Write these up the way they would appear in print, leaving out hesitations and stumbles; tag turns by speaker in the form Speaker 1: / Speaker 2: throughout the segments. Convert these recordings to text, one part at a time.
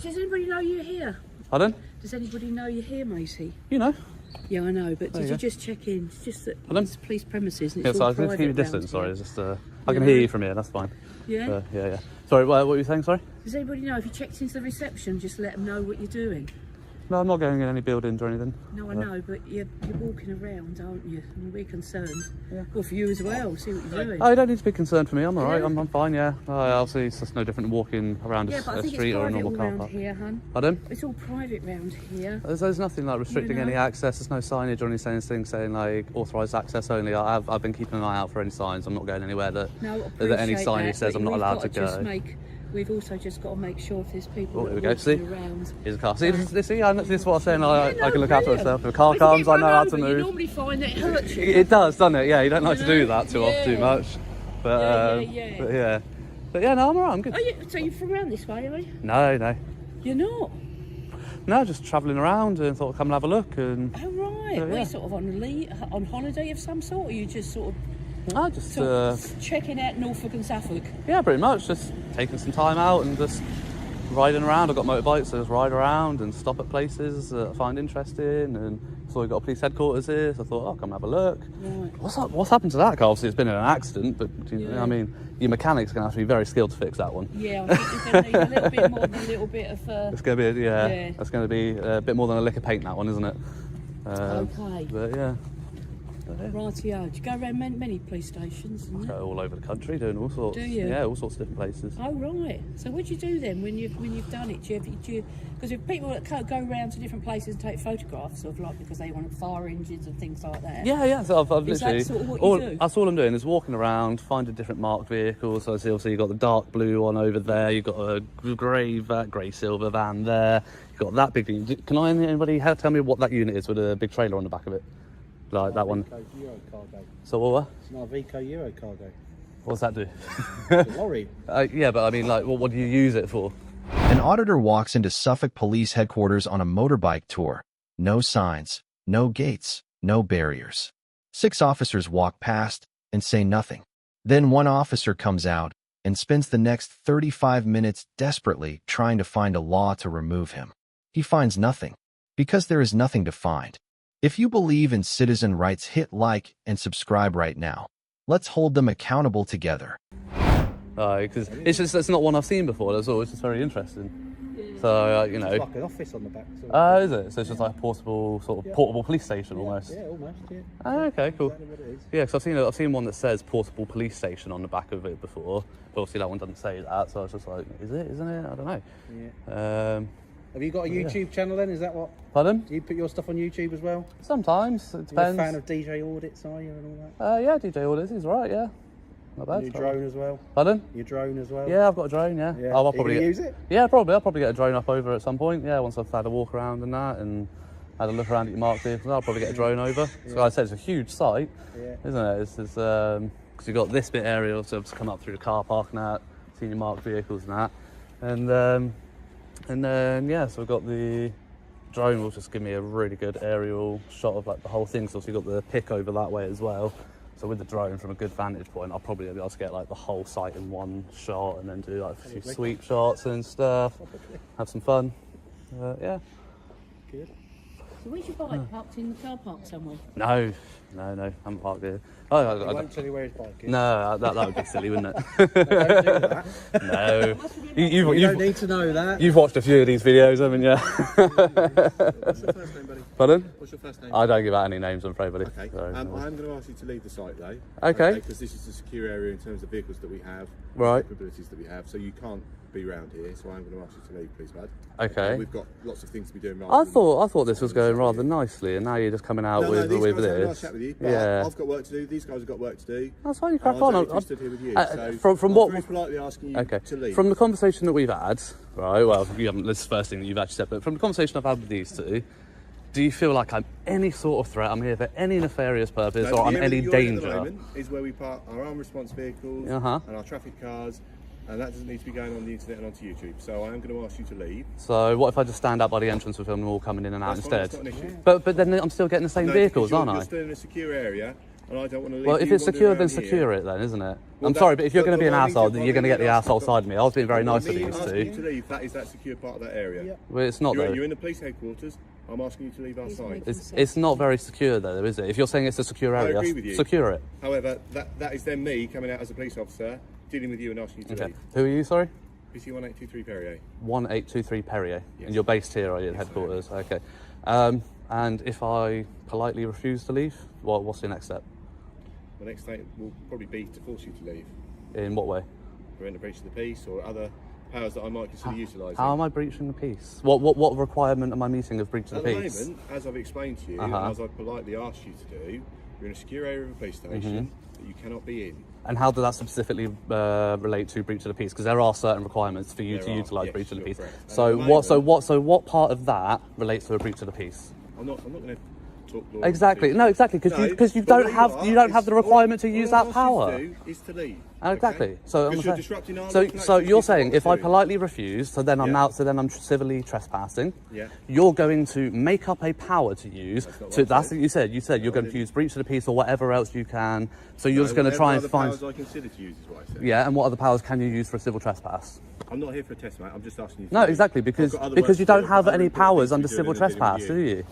Speaker 1: Does anybody know you're here?
Speaker 2: Pardon?
Speaker 1: Does anybody know you're here, matey?
Speaker 2: You know.
Speaker 1: Yeah, I know, but did you just check in? It's just that it's police premises and it's
Speaker 2: yeah,
Speaker 1: all
Speaker 2: sorry, I
Speaker 1: private
Speaker 2: keep it
Speaker 1: around
Speaker 2: distant, sorry.
Speaker 1: here.
Speaker 2: It's just, I can hear you from here, that's fine.
Speaker 1: Yeah?
Speaker 2: Yeah. Sorry, what were you saying, sorry?
Speaker 1: Does anybody know, if you checked into the reception, just let them know what you're doing?
Speaker 2: No, I'm not going in any buildings or anything.
Speaker 1: No, I know, but you're walking around, aren't you? And we're concerned.
Speaker 2: Yeah.
Speaker 1: Well, for you as well, see what you're doing.
Speaker 2: Oh, you don't need to be concerned for me, I'm alright, I'm fine, yeah. Obviously, it's just no different than walking around
Speaker 1: Yeah, but I
Speaker 2: a
Speaker 1: think
Speaker 2: street
Speaker 1: it's
Speaker 2: or a
Speaker 1: private
Speaker 2: normal car
Speaker 1: around
Speaker 2: park.
Speaker 1: here, hun.
Speaker 2: Pardon?
Speaker 1: It's all private round here.
Speaker 2: There's nothing like restricting any access, there's no signage or anything saying like authorised access only. I've been keeping an eye out for any signs, I'm not going anywhere that any signage says I'm not allowed to go.
Speaker 1: We've also just got to make sure if there's people
Speaker 2: here we
Speaker 1: that
Speaker 2: go,
Speaker 1: are
Speaker 2: see?
Speaker 1: around.
Speaker 2: Here's a car. See, this is what I'm saying, I can look after
Speaker 1: brilliant.
Speaker 2: myself. If a car comes, I know how to move.
Speaker 1: You normally find that it hurts you.
Speaker 2: It does, doesn't it? Yeah, you don't like to do that too much. But
Speaker 1: yeah.
Speaker 2: But yeah, no, I'm alright, I'm good.
Speaker 1: Oh, yeah, so you're from around this way, are you?
Speaker 2: No.
Speaker 1: You're not?
Speaker 2: No, just travelling around and thought I'd come and have a look. And
Speaker 1: oh, right. Well, you're sort of on holiday of some sort, or you just sort of checking out Norfolk and Suffolk?
Speaker 2: Yeah, pretty much. Just taking some time out and just riding around. I've got motorbikes, so just ride around and stop at places that I find interesting. And so we've got a police headquarters here, so I thought, come and have a look. Right. What's happened to that car? Obviously, it's been in an accident, but I mean, your mechanic's going to have to be very skilled to fix that one.
Speaker 1: Yeah, I think you're going to need a little bit more than a little bit of...
Speaker 2: It's going to be, it's going to be a bit more than a lick of paint, that one, isn't it?
Speaker 1: Okay.
Speaker 2: But yeah.
Speaker 1: Rightio. Do you go around many police stations?
Speaker 2: I go all over the country doing all sorts.
Speaker 1: Do you?
Speaker 2: Yeah, all sorts of different places.
Speaker 1: Oh, right. So what do you do then when you've done it? Because if people that go around to different places and take photographs of, like, because they want fire engines and things like that.
Speaker 2: Yeah. So I've literally...
Speaker 1: Is that sort of what you do?
Speaker 2: That's all I'm doing, is walking around, finding different marked vehicles. So I see, obviously, you've got the dark blue one over there. You've got a grey silver van there. You've got that big thing. Can anybody tell me what that unit is with a big trailer on the back of it? Like that one.
Speaker 3: Euro cargo.
Speaker 2: So what?
Speaker 3: It's not a Vico Euro cargo.
Speaker 2: What does that do?
Speaker 3: It's a lorry.
Speaker 2: Yeah, but I mean, like, what do you use it for?
Speaker 4: An auditor walks into Suffolk police headquarters on a motorbike tour. No signs, no gates, no barriers. 6 officers walk past and say nothing. Then one officer comes out and spends the next 35 minutes desperately trying to find a law to remove him. He finds nothing, because there is nothing to find. If you believe in citizen rights, hit like and subscribe right now. Let's hold them accountable together.
Speaker 2: Because it's not one I've seen before. That's all. It's just very interesting. So
Speaker 3: It's like an office on the back.
Speaker 2: Is it? So it's just like a portable portable police station almost.
Speaker 3: Yeah, almost. Yeah.
Speaker 2: Oh, okay, cool.
Speaker 3: Exactly what it is.
Speaker 2: Yeah, because I've seen one that says portable police station on the back of it before. But obviously that one doesn't say that. So I was just like, is it? Isn't it? I don't know.
Speaker 3: Yeah. Have you got a YouTube channel then? Is that what?
Speaker 2: Pardon?
Speaker 3: Do you put your stuff on YouTube as well?
Speaker 2: Sometimes. It depends.
Speaker 3: You're a fan of DJ Audits, are you, and all that?
Speaker 2: Yeah, DJ Audits. He's right. Yeah. Not bad.
Speaker 3: Your drone as well?
Speaker 2: Pardon?
Speaker 3: Your drone as well?
Speaker 2: Yeah, I've got a drone, yeah. I'll probably
Speaker 3: use it?
Speaker 2: Yeah, probably. I'll probably get a drone up over at some point, yeah, once I've had a walk around and that and had a look around at your marked vehicles. I'll probably get a drone over. So like I said, it's a huge site, isn't it? It's because you've got this bit area, so to come up through the car park and that, seeing your marked vehicles and that. And then, yeah, so we've got the drone will just give me a really good aerial shot of like the whole thing. So you've got the pick over that way as well. So with the drone, from a good vantage point, I'll probably be able to get like the whole site in one shot and then do like a few sweep shots and stuff. Have some fun. Yeah.
Speaker 1: Good. So where's your bike? Parked in the car park somewhere?
Speaker 2: No, I haven't parked here. I
Speaker 3: won't tell you where his bike is.
Speaker 2: No, that would be silly, wouldn't it?
Speaker 3: Don't do that.
Speaker 2: No.
Speaker 3: You don't need to know that.
Speaker 2: You've watched a few of these videos, haven't you?
Speaker 5: What's your first name, buddy?
Speaker 2: Pardon?
Speaker 5: What's your first name?
Speaker 2: I don't give out any names, I'm afraid, buddy.
Speaker 5: Okay.
Speaker 2: Sorry.
Speaker 5: I'm going to ask you to leave the site, though.
Speaker 2: Okay.
Speaker 5: Because this is a secure area in terms of vehicles that we have,
Speaker 2: right,
Speaker 5: capabilities that we have, so you can't be around here. So I'm going to ask you to leave, please, bud.
Speaker 2: Okay.
Speaker 5: We've got lots of things to be doing.
Speaker 2: I thought this was going rather nicely, and now you're just coming out with
Speaker 5: these guys
Speaker 2: this.
Speaker 5: have a nice chat with you, but
Speaker 2: yeah.
Speaker 5: I've got work to do. These guys have got work to do.
Speaker 2: That's fine. You crack on.
Speaker 5: I'm stood here with you. So
Speaker 2: from what?
Speaker 5: I'm very politely asking you to leave.
Speaker 2: From the conversation that we've had, right? Well, you haven't. This is the first thing that you've actually said, but from the conversation I've had with these two, do you feel like I'm any sort of threat? I'm here for any nefarious purpose, or I'm any danger?
Speaker 5: At the moment is where we park our armed response vehicles and our traffic cars. And that doesn't need to be going on the internet and onto YouTube. So I am going to ask you to leave.
Speaker 2: So what if I just stand out by the entrance with them all coming in and out
Speaker 5: That's
Speaker 2: instead?
Speaker 5: fine, that's not an issue.
Speaker 2: But then I'm still getting the same vehicles, aren't I?
Speaker 5: You're still in a secure area, and I don't want to leave
Speaker 2: Well, if
Speaker 5: you
Speaker 2: it's secure,
Speaker 5: wandering
Speaker 2: then
Speaker 5: around
Speaker 2: secure
Speaker 5: here.
Speaker 2: it then, isn't it?
Speaker 5: Well,
Speaker 2: I'm sorry, but if you're
Speaker 5: but
Speaker 2: going to be an
Speaker 5: I need
Speaker 2: asshole,
Speaker 5: to-
Speaker 2: you're going to get the asshole side of me. I was being very nice to
Speaker 5: Me
Speaker 2: these
Speaker 5: asking you
Speaker 2: two.
Speaker 5: to leave, that is that secure part of that area.
Speaker 2: Well, it's not
Speaker 5: You're
Speaker 2: though.
Speaker 5: in the police headquarters. I'm asking you to leave our site.
Speaker 2: It's not very secure though, is it? If you're saying it's a secure
Speaker 5: I
Speaker 2: area,
Speaker 5: agree with you.
Speaker 2: secure it.
Speaker 5: However, that is then me coming out as a police officer, dealing with you and asking you to
Speaker 2: Okay.
Speaker 5: leave.
Speaker 2: Who are you, sorry?
Speaker 5: PC 1823 Perrier.
Speaker 2: 1823 Perrier.
Speaker 5: Yes.
Speaker 2: And you're based here, are you, at
Speaker 5: Yes, I am.
Speaker 2: headquarters? Okay. And if I politely refuse to leave, what's the next step?
Speaker 5: The next thing will probably be to force you to leave.
Speaker 2: In what way?
Speaker 5: Prevent a breach of the peace or other powers that I might consider utilising.
Speaker 2: How am I breaching the peace? What requirement am I meeting of breach of
Speaker 5: At
Speaker 2: the
Speaker 5: the
Speaker 2: peace?
Speaker 5: moment, as I've explained to you, and as I've politely asked you to do, you're in a secure area of a police station that you cannot be in.
Speaker 2: And how does that specifically relate to breach of the peace? Because there are certain requirements for you to utilise
Speaker 5: yes,
Speaker 2: breach of the
Speaker 5: you're
Speaker 2: peace.
Speaker 5: correct. And
Speaker 2: So
Speaker 5: at the
Speaker 2: what part of that relates to a breach of the peace?
Speaker 5: I'm not going to talk law.
Speaker 2: Exactly. No, exactly. Because you
Speaker 5: but
Speaker 2: don't
Speaker 5: what
Speaker 2: have the requirement to use that
Speaker 5: All
Speaker 2: power.
Speaker 5: I ask you to do is to leave.
Speaker 2: Exactly.
Speaker 5: Okay?
Speaker 2: So
Speaker 5: Because you're disrupting our
Speaker 2: so
Speaker 5: local
Speaker 2: you're
Speaker 5: activities
Speaker 2: saying
Speaker 5: of
Speaker 2: if
Speaker 5: what
Speaker 2: I
Speaker 5: we're doing.
Speaker 2: politely refuse, so then
Speaker 5: Yeah.
Speaker 2: I'm civilly trespassing.
Speaker 5: Yeah.
Speaker 2: You're going to make up a power to use.
Speaker 5: That's not
Speaker 2: To
Speaker 5: what I
Speaker 2: that's what you said. You said you're going to use breach of the peace or whatever else you can. So you're just going to
Speaker 5: Whatever
Speaker 2: try and
Speaker 5: other
Speaker 2: find.
Speaker 5: powers I consider to use is what I said.
Speaker 2: Yeah. And what other powers can you use for a civil trespass?
Speaker 5: I'm not here for a test, mate. I'm just asking you. To
Speaker 2: No,
Speaker 5: leave.
Speaker 2: exactly,
Speaker 5: I've
Speaker 2: because
Speaker 5: got other work
Speaker 2: you
Speaker 5: to
Speaker 2: don't
Speaker 5: do.
Speaker 2: have
Speaker 5: I've got
Speaker 2: any
Speaker 5: other important
Speaker 2: powers
Speaker 5: things
Speaker 2: under
Speaker 5: to do
Speaker 2: civil
Speaker 5: than dealing
Speaker 2: trespass,
Speaker 5: with
Speaker 2: do you?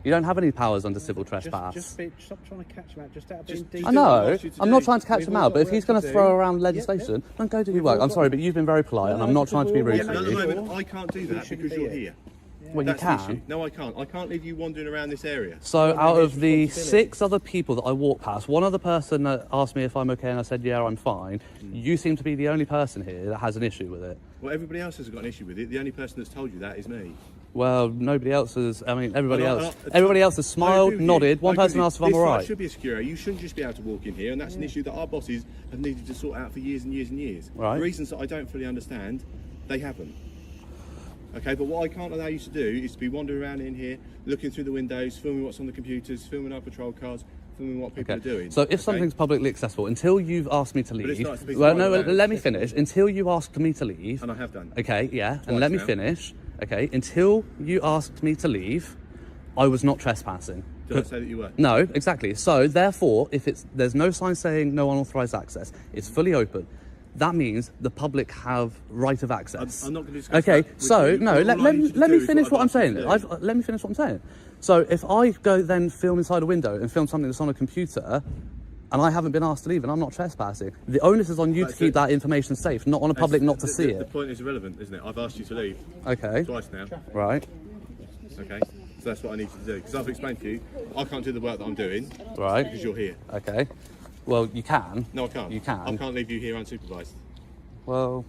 Speaker 2: You don't have any powers under civil trespass.
Speaker 3: Just stop trying to catch him out. Just out of being
Speaker 5: Just-
Speaker 3: decent.
Speaker 2: I know.
Speaker 5: asked you to
Speaker 2: I'm not
Speaker 5: do.
Speaker 2: trying to catch
Speaker 3: We've
Speaker 2: him
Speaker 3: all
Speaker 2: out, but
Speaker 3: got
Speaker 2: if he's
Speaker 3: work
Speaker 2: going
Speaker 3: to
Speaker 2: to
Speaker 3: do.
Speaker 2: throw around
Speaker 3: Yeah,
Speaker 2: legislation, then go do your
Speaker 3: We've
Speaker 2: work.
Speaker 3: all
Speaker 2: I'm
Speaker 3: got-
Speaker 2: sorry, but you've been very polite, and
Speaker 3: No,
Speaker 2: I'm not
Speaker 3: because
Speaker 2: trying to be
Speaker 3: we're all
Speaker 2: rude
Speaker 3: women.
Speaker 2: to
Speaker 5: At the
Speaker 2: you.
Speaker 5: moment, I can't do that
Speaker 3: shouldn't
Speaker 5: because
Speaker 3: be
Speaker 5: you're
Speaker 3: here.
Speaker 5: here.
Speaker 2: Well, you
Speaker 5: That's the issue.
Speaker 2: can.
Speaker 5: No, I can't. I can't leave you wandering around this area.
Speaker 2: So out of the
Speaker 3: responsibility.
Speaker 2: 6 other people that I walked past, one other person that asked me if I'm okay, and I said, yeah, I'm fine. You seem to be the only person here that has an issue with it.
Speaker 5: Well, everybody else has got an issue with it. The only person that's told you that is me.
Speaker 2: Well, nobody else has. I mean, everybody
Speaker 5: And
Speaker 2: else. Everybody else has
Speaker 5: I agree
Speaker 2: smiled,
Speaker 5: with you.
Speaker 2: nodded.
Speaker 5: I
Speaker 2: One
Speaker 5: agree
Speaker 2: person
Speaker 5: with
Speaker 2: asked if
Speaker 5: you.
Speaker 2: I'm
Speaker 5: This
Speaker 2: all
Speaker 5: site
Speaker 2: right.
Speaker 5: should be a secure area. You shouldn't just be able to walk in here, and that's an issue that our bosses have needed to sort out for years and years and years.
Speaker 2: Right.
Speaker 5: For reasons that I don't fully understand, they haven't. Okay, but what I can't allow you to do is to be wandering around in here, looking through the windows, filming what's on the computers, filming our patrol cars, filming what people are doing.
Speaker 2: So if
Speaker 5: okay?
Speaker 2: something's publicly accessible, until you've asked me to
Speaker 5: it
Speaker 2: leave,
Speaker 5: starts to be
Speaker 2: well, no,
Speaker 5: private
Speaker 2: let me finish. Until you asked me to leave,
Speaker 5: And I have done.
Speaker 2: okay, yeah, and
Speaker 5: Twice
Speaker 2: let me
Speaker 5: now.
Speaker 2: finish. Okay, until you asked me to leave, I was not trespassing.
Speaker 5: Did I say that you were?
Speaker 2: No, exactly. So therefore, if there's no sign saying no unauthorized access, it's fully open. That means the public have right of access.
Speaker 5: I'm not going to discuss
Speaker 2: Okay,
Speaker 5: that with
Speaker 2: so
Speaker 5: you.
Speaker 2: no,
Speaker 5: All
Speaker 2: let
Speaker 5: I need you to
Speaker 2: me
Speaker 5: do is
Speaker 2: finish
Speaker 5: what
Speaker 2: what I'm
Speaker 5: I've asked
Speaker 2: saying.
Speaker 5: you to do.
Speaker 2: Let me finish what I'm saying. So if I go then film inside a window and film something that's on a computer, and I haven't been asked to leave, and I'm not trespassing, the onus is on you to
Speaker 5: That's
Speaker 2: keep
Speaker 5: it.
Speaker 2: that information safe, not on a public not to see
Speaker 5: The
Speaker 2: it.
Speaker 5: point is irrelevant, isn't it? I've asked you to leave
Speaker 2: Okay,
Speaker 5: twice now.
Speaker 2: right,
Speaker 5: Okay, so that's what I need you to do. Because I've explained to you, I can't do the work that I'm doing
Speaker 2: right,
Speaker 5: because you're here.
Speaker 2: okay. Well, you can.
Speaker 5: No, I can't.
Speaker 2: You can.
Speaker 5: I can't leave you here unsupervised.
Speaker 2: Well,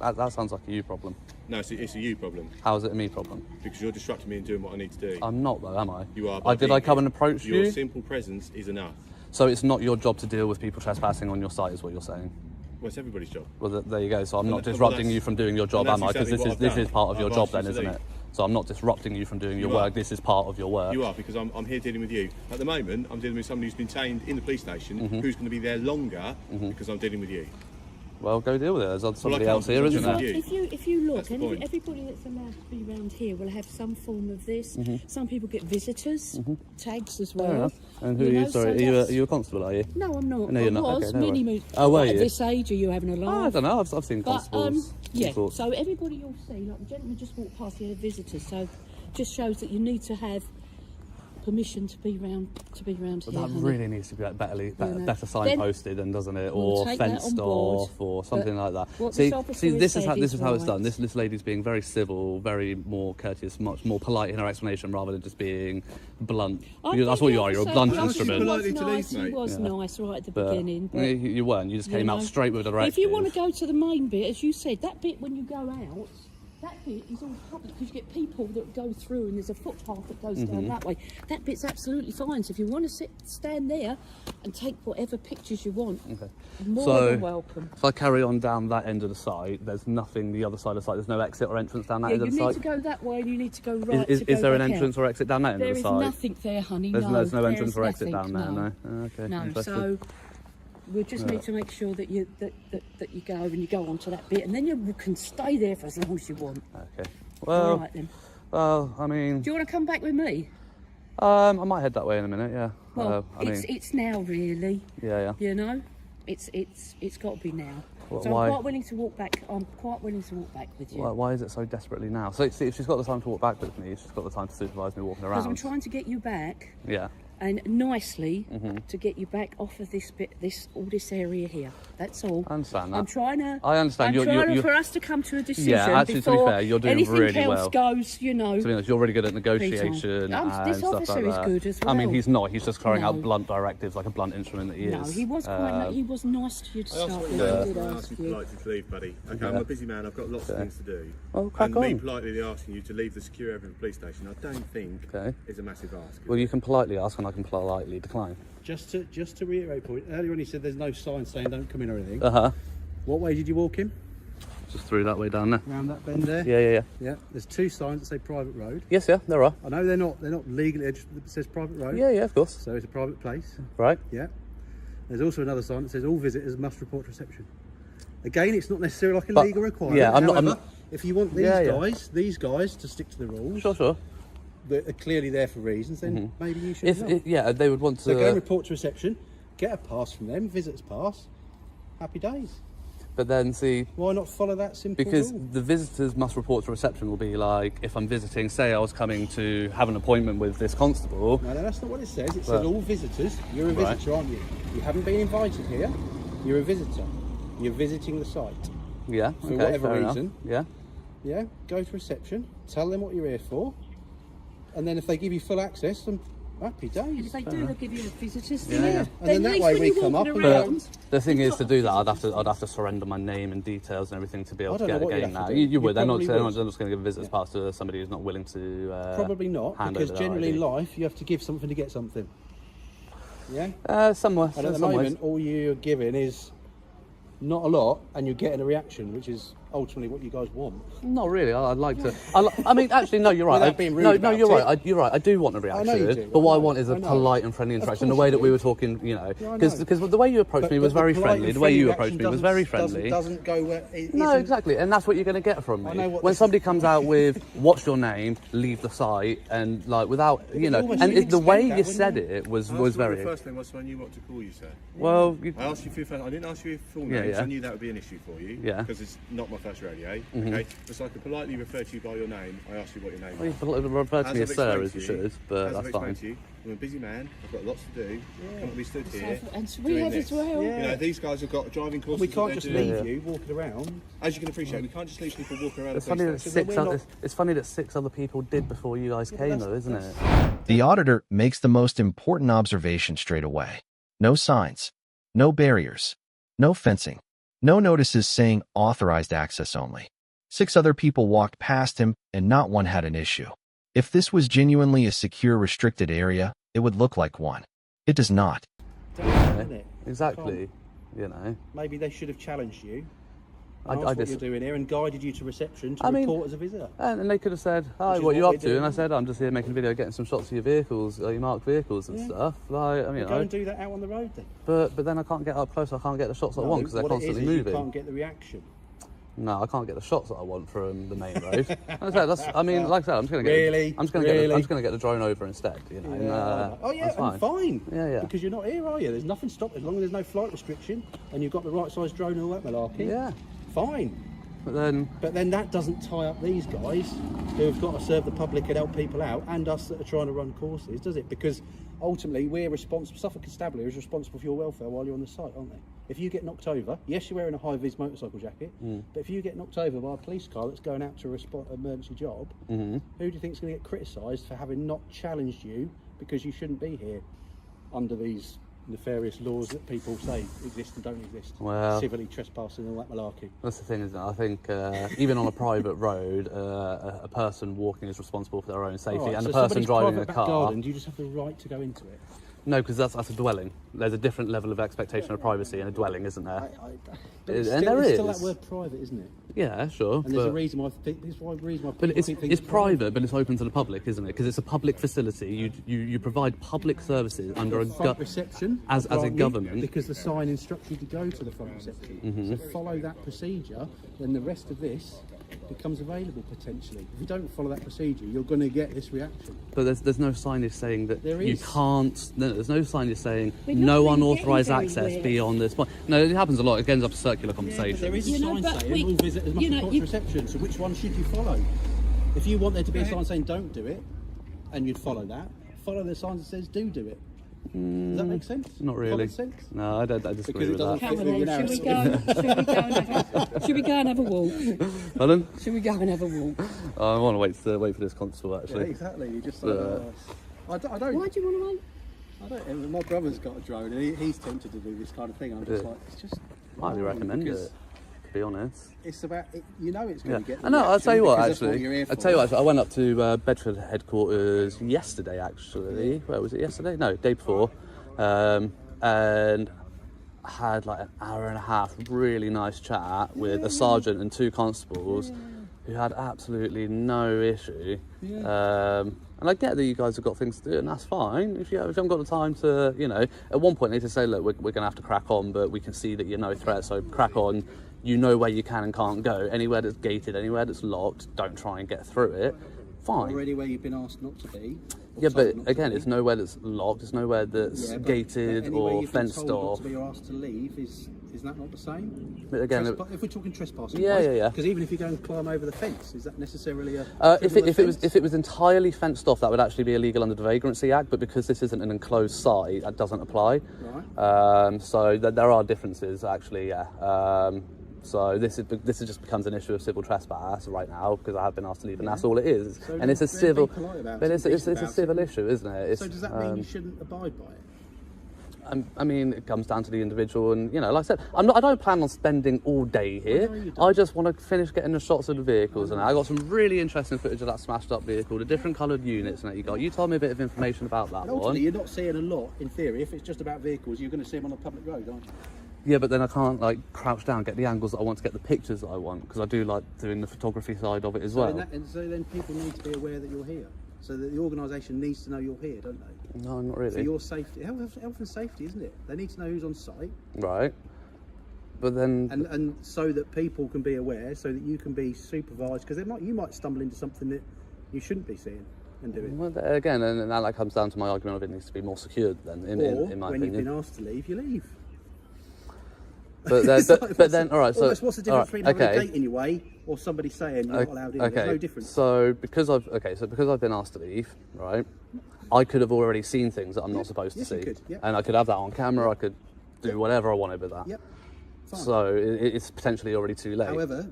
Speaker 2: that sounds like a you problem.
Speaker 5: No, it's a you problem
Speaker 2: How is it a me problem?
Speaker 5: because you're disrupting me and doing what I need to do.
Speaker 2: I'm not though, am I?
Speaker 5: You are.
Speaker 2: Did I come and approach
Speaker 5: Your
Speaker 2: you?
Speaker 5: simple presence is enough.
Speaker 2: So it's not your job to deal with people trespassing on your site, is what you're saying?
Speaker 5: Well, it's everybody's job.
Speaker 2: Well, there you go. So I'm
Speaker 5: Well,
Speaker 2: not
Speaker 5: well,
Speaker 2: disrupting
Speaker 5: that's-
Speaker 2: you from doing your job,
Speaker 5: well,
Speaker 2: am I?
Speaker 5: that's
Speaker 2: Because
Speaker 5: exactly what
Speaker 2: this
Speaker 5: I've
Speaker 2: is
Speaker 5: done.
Speaker 2: part of your
Speaker 5: I've
Speaker 2: job
Speaker 5: asked you
Speaker 2: then,
Speaker 5: to
Speaker 2: isn't
Speaker 5: leave.
Speaker 2: it? So I'm not disrupting you from doing your
Speaker 5: You are.
Speaker 2: work. This is part of your work.
Speaker 5: You are, because I'm here dealing with you. At the moment, I'm dealing with somebody who's been chained in the police station,
Speaker 2: Mm-hmm.
Speaker 5: who's going to be there longer because I'm dealing with you.
Speaker 2: Well, go deal with it. There's somebody
Speaker 5: can't
Speaker 2: else here,
Speaker 5: because
Speaker 2: isn't
Speaker 5: I'm
Speaker 2: there?
Speaker 5: dealing with
Speaker 1: Well, if you look,
Speaker 5: That's the
Speaker 1: and
Speaker 5: point.
Speaker 1: everybody that's allowed to be around here will have some form of this.
Speaker 2: Mm-hmm.
Speaker 1: Some people get visitors, tags as
Speaker 2: Fair
Speaker 1: well.
Speaker 2: enough. And who are you?
Speaker 1: know,
Speaker 2: Sorry,
Speaker 1: so
Speaker 2: are
Speaker 1: that's-
Speaker 2: you a constable? Are you?
Speaker 1: No, I'm not.
Speaker 2: No, you're
Speaker 1: I
Speaker 2: not.
Speaker 1: was
Speaker 2: Okay, no
Speaker 1: many
Speaker 2: worries.
Speaker 1: moons.
Speaker 2: Oh, were
Speaker 1: At
Speaker 2: you?
Speaker 1: this age, are you having a
Speaker 2: Oh,
Speaker 1: laugh?
Speaker 2: I don't know. I've seen
Speaker 1: But
Speaker 2: constables.
Speaker 1: yeah,
Speaker 2: all sorts.
Speaker 1: so everybody you'll see, like the gentleman just walked past, he had visitors, so just shows that you need to have permission to be round here.
Speaker 2: That
Speaker 1: honey.
Speaker 2: really needs to be better
Speaker 1: know.
Speaker 2: signposted, then doesn't it,
Speaker 1: We'll
Speaker 2: or
Speaker 1: take that
Speaker 2: fenced
Speaker 1: on board,
Speaker 2: off, or something like that.
Speaker 1: what
Speaker 2: See,
Speaker 1: this officer
Speaker 2: see,
Speaker 1: has
Speaker 2: this is
Speaker 1: said
Speaker 2: how it's
Speaker 1: is
Speaker 2: done.
Speaker 1: right.
Speaker 2: This lady's being very civil, very more courteous, much more polite in her explanation, rather than just being blunt.
Speaker 1: I
Speaker 2: That's
Speaker 1: think
Speaker 2: what
Speaker 1: the
Speaker 2: you are. You're a
Speaker 1: officer-
Speaker 2: blunt
Speaker 1: the officer
Speaker 2: instrument.
Speaker 1: was
Speaker 5: Politely to leave,
Speaker 1: nice, he
Speaker 5: mate.
Speaker 1: was nice right at the
Speaker 2: But
Speaker 1: beginning. But
Speaker 2: you weren't. You just came out
Speaker 1: know.
Speaker 2: straight with a directive.
Speaker 1: If you want to go to the main bit, as you said, that bit when you go out, that bit is all public because you get people that go through and there's a footpath that goes
Speaker 2: Mm-hmm.
Speaker 1: down that way. That bit's absolutely fine. So if you want to stand there and take whatever pictures you want,
Speaker 2: Okay.
Speaker 1: more
Speaker 2: So,
Speaker 1: than welcome.
Speaker 2: if I carry on down that end of the site, there's nothing the other side of the site. There's no exit or entrance down that
Speaker 1: Yeah,
Speaker 2: end
Speaker 1: you
Speaker 2: of the
Speaker 1: need
Speaker 2: site.
Speaker 1: to go that way and you need to go right.
Speaker 2: Is
Speaker 1: to go
Speaker 2: there an
Speaker 1: back
Speaker 2: entrance
Speaker 1: out.
Speaker 2: or exit down that end
Speaker 1: There
Speaker 2: of the
Speaker 1: is
Speaker 2: site?
Speaker 1: nothing there, honey.
Speaker 2: There's no
Speaker 1: there
Speaker 2: entrance
Speaker 1: is
Speaker 2: or exit
Speaker 1: nothing,
Speaker 2: down there. No. Okay.
Speaker 1: No,
Speaker 2: Interesting.
Speaker 1: so we just need to make sure that you you go and you go onto that bit, and then you can stay there for as long as you want.
Speaker 2: Okay.
Speaker 1: All
Speaker 2: Well,
Speaker 1: right then.
Speaker 2: well, I mean,
Speaker 1: Do you want to come back with me?
Speaker 2: I might head that way in a minute. Yeah.
Speaker 1: Well,
Speaker 2: I mean,
Speaker 1: it's now really.
Speaker 2: yeah.
Speaker 1: You know, it's got to be now. So
Speaker 2: Why?
Speaker 1: I'm quite willing to walk back. I'm quite willing to walk back with you.
Speaker 2: Why is it so desperately now? So see, if she's got the time to walk back with me, she's got the time to supervise me walking around.
Speaker 1: Because I'm trying to get you back.
Speaker 2: Yeah.
Speaker 1: And nicely to get you back off of all this area here. That's all.
Speaker 2: I understand that.
Speaker 1: I'm trying to.
Speaker 2: I understand.
Speaker 1: I'm trying for us to come to a decision.
Speaker 2: Yeah, actually, to be
Speaker 1: before
Speaker 2: fair, you're doing
Speaker 1: anything
Speaker 2: really
Speaker 1: else
Speaker 2: well.
Speaker 1: goes, you know.
Speaker 2: To be honest, you're really good at negotiation
Speaker 1: This
Speaker 2: and stuff
Speaker 1: officer
Speaker 2: like
Speaker 1: is
Speaker 2: that.
Speaker 1: good as
Speaker 2: I mean,
Speaker 1: well.
Speaker 2: he's not. He's just carrying
Speaker 1: No.
Speaker 2: out blunt directives like a blunt instrument that he
Speaker 1: No,
Speaker 2: is.
Speaker 1: he was quite. He was nice to you to
Speaker 5: I asked
Speaker 1: start
Speaker 5: what
Speaker 1: with.
Speaker 5: you
Speaker 1: I
Speaker 5: know,
Speaker 1: did
Speaker 5: I
Speaker 1: ask
Speaker 5: asked you
Speaker 1: you.
Speaker 5: politely to leave, buddy. Okay, I'm a busy man. I've got lots of things to do.
Speaker 2: Well, crack
Speaker 5: and me
Speaker 2: on.
Speaker 5: politely asking you to leave the secure area of the police station, I don't think is a massive ask.
Speaker 2: Well, you can politely ask and I can politely decline.
Speaker 3: Just to reiterate point, earlier on you said there's no sign saying don't come in or anything.
Speaker 2: Uh-huh.
Speaker 3: What way did you walk in?
Speaker 2: Just through that way down there.
Speaker 3: Around that bend there?
Speaker 2: Yeah.
Speaker 3: Yeah. There's 2 signs that say private road.
Speaker 2: Yes, yeah, there are.
Speaker 3: I know they're not legally it says private road.
Speaker 2: Yeah, of course.
Speaker 3: So it's a private place.
Speaker 2: Right.
Speaker 3: Yeah. There's also another sign that says all visitors must report to reception. Again, it's not necessarily like a legal requirement.
Speaker 2: yeah, I'm
Speaker 3: However,
Speaker 2: not-
Speaker 3: if you want these guys to stick to the rules,
Speaker 2: Sure.
Speaker 3: that are clearly there for reasons, then maybe you should.
Speaker 2: They would want to.
Speaker 3: So go and report to reception, get a pass from them, visitors pass. Happy days.
Speaker 2: But then see,
Speaker 3: Why not follow that simple
Speaker 2: because
Speaker 3: rule?
Speaker 2: the visitors must report to reception will be like if I'm visiting, say I was coming to have an appointment with this constable.
Speaker 3: No, that's not what it says. It says all visitors. You're a visitor, aren't you? You haven't been invited here. You're a visitor. You're visiting the site.
Speaker 2: Yeah.
Speaker 3: For
Speaker 2: Okay,
Speaker 3: whatever
Speaker 2: fair enough.
Speaker 3: reason.
Speaker 2: Yeah.
Speaker 3: Yeah, go to reception, tell them what you're here for, and then if they give you full access, then happy days.
Speaker 1: If they do, they'll give you visitors.
Speaker 3: And then that way we come up and
Speaker 2: But
Speaker 3: go.
Speaker 2: the thing is, to do that, I'd have to surrender my name and details and everything to be able
Speaker 3: I
Speaker 2: to
Speaker 3: don't
Speaker 2: get
Speaker 3: know
Speaker 2: a
Speaker 3: what you'd
Speaker 2: game
Speaker 3: have
Speaker 2: now.
Speaker 3: to do.
Speaker 2: You would.
Speaker 3: You
Speaker 2: They're not
Speaker 3: probably
Speaker 2: just
Speaker 3: would.
Speaker 2: going to give a visitor's pass to somebody who's not willing to.
Speaker 3: Probably not,
Speaker 2: hand
Speaker 3: because
Speaker 2: over their
Speaker 3: generally in
Speaker 2: ID.
Speaker 3: life you have to give something to get something. Yeah?
Speaker 2: Somewhere.
Speaker 3: And at the
Speaker 2: some ways.
Speaker 3: moment, all you're giving is not a lot, and you're getting a reaction, which is ultimately what you guys want.
Speaker 2: Not really. I'd like to. I mean, actually, no. You're right.
Speaker 3: Without being rude
Speaker 2: no,
Speaker 3: about
Speaker 2: you're
Speaker 3: it.
Speaker 2: right. You're right. I do want a reaction.
Speaker 3: know you do,
Speaker 2: But what I
Speaker 3: I know,
Speaker 2: want is a
Speaker 3: I know.
Speaker 2: polite and friendly interaction. The
Speaker 3: course
Speaker 2: way
Speaker 3: you
Speaker 2: that we
Speaker 3: do.
Speaker 2: were talking, you know,
Speaker 3: Yeah, I
Speaker 2: because
Speaker 3: know.
Speaker 2: the way you approached me was very
Speaker 3: polite
Speaker 2: friendly.
Speaker 3: and
Speaker 2: The way you
Speaker 3: friendly
Speaker 2: approached me was
Speaker 3: reaction
Speaker 2: very friendly.
Speaker 3: Doesn't go where it
Speaker 2: No,
Speaker 3: isn't.
Speaker 2: exactly, and that's what you're going to get from me.
Speaker 3: I know what
Speaker 2: When
Speaker 3: this
Speaker 2: somebody
Speaker 3: is.
Speaker 2: comes out with "What's your name?" Leave the site, and like without, you know,
Speaker 3: almost
Speaker 2: and
Speaker 3: you'd
Speaker 2: the way
Speaker 3: expect
Speaker 2: you
Speaker 3: that,
Speaker 2: said
Speaker 3: wouldn't
Speaker 2: it was
Speaker 5: I asked you what
Speaker 2: very
Speaker 5: your first name was, so I knew what to call you, sir.
Speaker 2: well.
Speaker 5: I asked you for your first. I didn't ask you your full
Speaker 2: Yeah,
Speaker 5: name, so
Speaker 2: yeah.
Speaker 5: I knew that would be an issue for you.
Speaker 2: Yeah.
Speaker 5: Because it's not my first rodeo. Okay. But so I could politely refer to you by your name. I asked you what your name was.
Speaker 2: Well, you refer to me as
Speaker 5: I've
Speaker 2: sir
Speaker 5: explained
Speaker 2: as you
Speaker 5: to
Speaker 2: should, but
Speaker 5: as
Speaker 2: that's
Speaker 5: I've
Speaker 2: fine.
Speaker 5: explained to you, I'm a busy man. I've got lots to do. Can't be stood here.
Speaker 1: And we
Speaker 5: doing
Speaker 1: have
Speaker 5: this.
Speaker 1: as well.
Speaker 3: Yeah.
Speaker 5: You know, these guys have got driving courses.
Speaker 3: We
Speaker 5: that
Speaker 3: can't
Speaker 5: they're
Speaker 3: just
Speaker 5: doing.
Speaker 3: leave you walking around.
Speaker 5: As you can appreciate, we can't just leave people walking around.
Speaker 2: It's
Speaker 5: the
Speaker 2: funny that
Speaker 5: police station.
Speaker 2: it's funny that 6 other people did before you guys came, though, isn't it?
Speaker 4: The auditor makes the most important observation straight away. No signs, no barriers, no fencing, no notices saying authorized access only. 6 other people walked past him and not one had an issue. If this was genuinely a secure restricted area, it would look like one. It does not.
Speaker 3: Isn't it?
Speaker 2: Exactly. You know.
Speaker 3: Maybe they should have challenged you.
Speaker 2: I
Speaker 3: Asked what
Speaker 2: dis-
Speaker 3: you're doing here and guided you to reception to
Speaker 2: I mean-
Speaker 3: report as a visitor.
Speaker 2: And they could have said, "Hi,
Speaker 3: Which is
Speaker 2: what are you
Speaker 3: what
Speaker 2: up
Speaker 3: they
Speaker 2: to?"
Speaker 3: do.
Speaker 2: And I said, "I'm just here making a video, getting some shots of your vehicles, your marked vehicles and stuff." Like, I mean,
Speaker 3: Go and do that out on the road then.
Speaker 2: but then I can't get up close. I can't get the shots that I want because they're
Speaker 3: what it is
Speaker 2: constantly
Speaker 3: is
Speaker 2: moving.
Speaker 3: You can't get the reaction.
Speaker 2: No, I can't get the shots that I want from the main road. I mean, like I said, I'm just gonna get.
Speaker 3: Really?
Speaker 2: I'm just gonna get the drone over instead. You know. And,
Speaker 3: Oh yeah,
Speaker 2: that's fine.
Speaker 3: and fine.
Speaker 2: Yeah.
Speaker 3: Because you're not here, are you? There's nothing stopping as long as there's no flight restriction and you've got the right size drone and all that malarkey.
Speaker 2: Yeah.
Speaker 3: Fine.
Speaker 2: But
Speaker 3: then that doesn't tie up these guys who've got to serve the public and help people out, and us that are trying to run courses, does it? Because ultimately we're responsible. Suffolk Constabulary is responsible for your welfare while you're on the site, aren't they? If you get knocked over, yes, you're wearing a high-vis motorcycle jacket, but if you get knocked over by a police car that's going out to an emergency job, who do you think is going to get criticised for having not challenged you because you shouldn't be here under these nefarious laws that people say exist and don't exist?
Speaker 2: Well,
Speaker 3: civilly trespassing and all that malarkey.
Speaker 2: that's the thing, isn't it? I think even on a private road, a person walking is responsible for their own safety,
Speaker 3: Alright,
Speaker 2: and
Speaker 3: so
Speaker 2: the person
Speaker 3: somebody's
Speaker 2: driving a
Speaker 3: private back
Speaker 2: car.
Speaker 3: garden, do you just have the right to go into it?
Speaker 2: No, because that's a dwelling. There's a different level of expectation of privacy in a dwelling, isn't there?
Speaker 3: But it's
Speaker 2: And
Speaker 3: still,
Speaker 2: there
Speaker 3: it's still
Speaker 2: is.
Speaker 3: that word private, isn't it?
Speaker 2: Yeah, sure.
Speaker 3: And there's a
Speaker 2: but-
Speaker 3: reason why. There's why reason why
Speaker 2: But
Speaker 3: people keep
Speaker 2: it's
Speaker 3: things
Speaker 2: private, but it's open to the public, isn't it? Because it's a public facility. You provide public services under a
Speaker 3: front reception
Speaker 2: as a
Speaker 3: grant you,
Speaker 2: government.
Speaker 3: because the sign instructs you to go to the front reception. So follow that procedure. Then the rest of this becomes available potentially. If you don't follow that procedure, you're going to get this reaction.
Speaker 2: But there's no signage saying that
Speaker 3: There
Speaker 2: you
Speaker 3: is.
Speaker 2: can't. No, there's no signage saying
Speaker 1: We're not
Speaker 2: no
Speaker 1: really
Speaker 2: unauthorised
Speaker 1: getting
Speaker 2: access
Speaker 1: anywhere.
Speaker 2: beyond this point. No, it happens a lot. It ends up a circular
Speaker 3: But
Speaker 2: conversation.
Speaker 3: there is a
Speaker 1: You know,
Speaker 3: sign
Speaker 1: but
Speaker 3: saying all visitors must report to reception. So which one should you follow? If you want there to be a sign saying don't do it, and you'd follow that, follow the sign that says do it. Does that make sense?
Speaker 2: Not really.
Speaker 3: Common sense?
Speaker 2: No, I disagree
Speaker 3: Because it
Speaker 2: with
Speaker 3: doesn't
Speaker 2: that.
Speaker 1: Come
Speaker 3: fit
Speaker 1: on
Speaker 3: with
Speaker 1: then,
Speaker 3: your
Speaker 1: should we go and have a walk?
Speaker 2: Pardon?
Speaker 1: Should we go and have a walk?
Speaker 2: I want to wait for this constable
Speaker 3: Yeah,
Speaker 2: actually.
Speaker 3: exactly. You just like, I don't.
Speaker 1: Why do you want to run?
Speaker 3: I don't. My brother's got a drone, and he's tempted to do this kind of thing. I'm just like, it's just.
Speaker 2: Highly
Speaker 3: no,
Speaker 2: recommend
Speaker 3: because
Speaker 2: it. To be honest.
Speaker 3: It's about it's going
Speaker 2: Yeah.
Speaker 3: to get.
Speaker 2: I know. I'll tell you what.
Speaker 3: because that's
Speaker 2: Actually,
Speaker 3: you're here
Speaker 2: I'll
Speaker 3: for.
Speaker 2: tell you what. Actually, I went up to Bedford headquarters yesterday. Actually, where was it? Yesterday? No, day before. And had like an hour and a half really nice chat with a sergeant and two constables who had absolutely no issue. And I get that you guys have got things to do, and that's fine. If you haven't got the time to, at one point they need to say, look, we're going to have to crack on, but we can see that you're no threat, so crack on. You know where you can and can't go. Anywhere that's gated, anywhere that's locked, don't try and get through it. Fine.
Speaker 3: Already where you've been asked not to be.
Speaker 2: Yeah, but again, it's nowhere that's locked. It's nowhere that's gated or fenced off.
Speaker 3: Not to be asked to leave is that not the same?
Speaker 2: But again,
Speaker 3: if we're talking trespassing,
Speaker 2: yeah.
Speaker 3: Because even if you go and climb over the fence, is that necessarily a?
Speaker 2: If it was entirely fenced off, that would actually be illegal under the Vagrancy Act. But because this isn't an enclosed site, that doesn't apply.
Speaker 3: Right.
Speaker 2: So there are differences actually. Yeah. So this just becomes an issue of civil trespass right now because I have been asked to leave, and that's all it is.
Speaker 3: So
Speaker 2: and it's a
Speaker 3: they're
Speaker 2: civil,
Speaker 3: being polite about
Speaker 2: but
Speaker 3: it,
Speaker 2: it's a
Speaker 3: about
Speaker 2: civil
Speaker 3: it.
Speaker 2: issue, isn't it?
Speaker 3: So does that mean you shouldn't abide by it?
Speaker 2: I mean, it comes down to the individual, and like I said, I don't plan on spending all day here.
Speaker 3: know you don't.
Speaker 2: I just want to finish getting the shots of the vehicles, and I got some really interesting footage of that smashed up vehicle, the different coloured units and that you got. You told me a bit of information about that
Speaker 3: And
Speaker 2: one.
Speaker 3: ultimately, you're not seeing a lot in theory. If it's just about vehicles, you're going to see them on a public road, aren't you?
Speaker 2: Yeah, but then I can't crouch down, get the angles that I want to get the pictures that I want, because I do like doing the photography side of it as well.
Speaker 3: So then people need to be aware that you're here. So that the organisation needs to know you're here, don't they?
Speaker 2: No, not really.
Speaker 3: For your safety, health and safety, isn't it? They need to know who's on site,
Speaker 2: Right. But then...
Speaker 3: and so that people can be aware, so that you can be supervised, because you might stumble into something that you shouldn't be seeing and doing.
Speaker 2: Well, again, and that comes down to my argument of it needs to be more secured then, in my
Speaker 3: when
Speaker 2: opinion.
Speaker 3: you've been asked to leave, you leave.
Speaker 2: But then, all right. So
Speaker 3: what's the difference between having a gate in your way or somebody saying you're not allowed in?
Speaker 2: Okay.
Speaker 3: There's no difference.
Speaker 2: So because I've been asked to leave, right? I could have already seen things that I'm not supposed to
Speaker 3: Yes, you
Speaker 2: see,
Speaker 3: could, yeah.
Speaker 2: and I could have that on camera. I could do whatever I wanted with that.
Speaker 3: Yep. Fine.
Speaker 2: So it's potentially already too late.
Speaker 3: However,